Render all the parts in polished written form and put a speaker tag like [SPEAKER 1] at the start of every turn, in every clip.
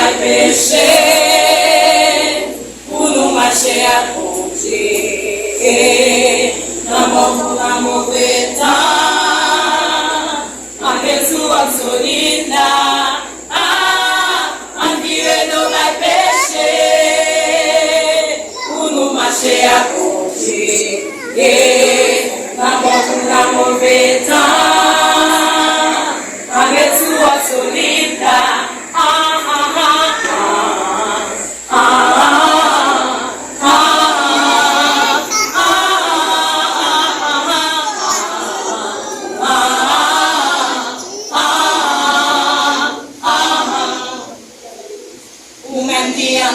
[SPEAKER 1] va pécher, pour nous marcher à côté. Dans la mauvais temps, en Jésus absolument, en Dieu nous va pécher, pour nous marcher à côté. Dans la mauvais temps, en Jésus absolument.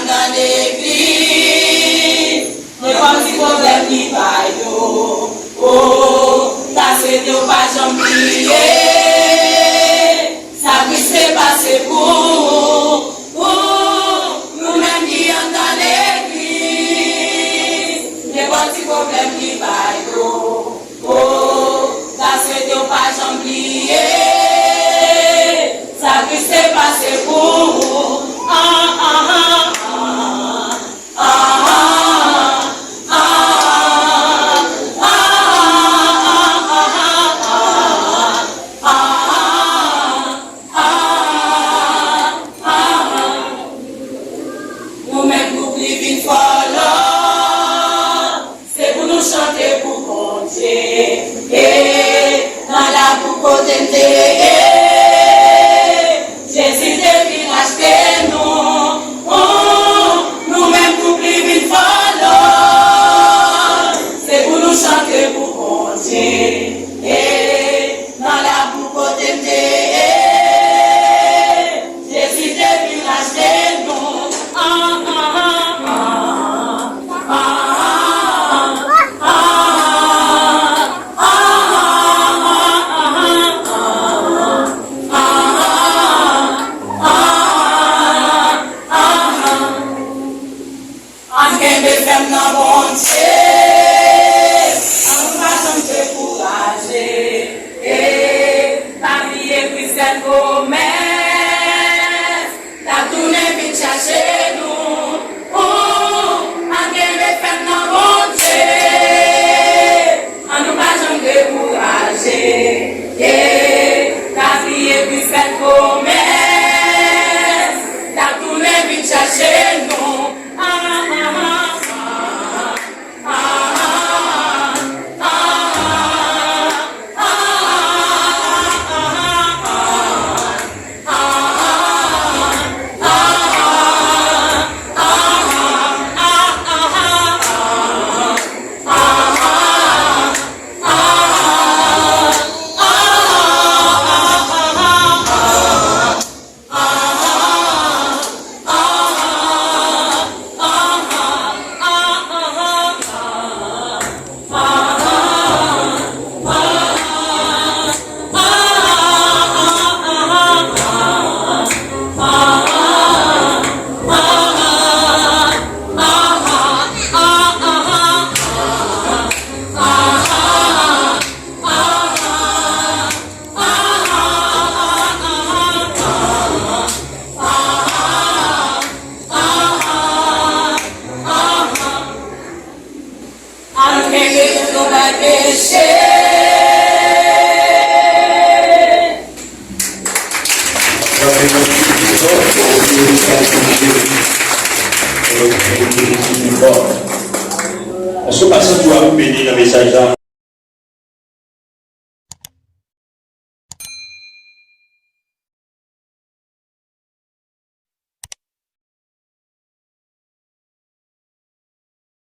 [SPEAKER 1] Dans l'église, les petits problèmes qui vaillent, oh, ta Dieu pas jamais ça puisse passer pour nous-mêmes qui sommes dans l'église, les petits problèmes qui vaillent, oh, ta Dieu pas jamais ça puisse passer pour chanter pour compter, dans la boucle Jésus devine acheter nous, nous-mêmes pour plus vite follow, c'est pour nous chanter pour compter, dans la boucle Jésus devine acheter nous.
[SPEAKER 2] Est-ce que tu as béni le message?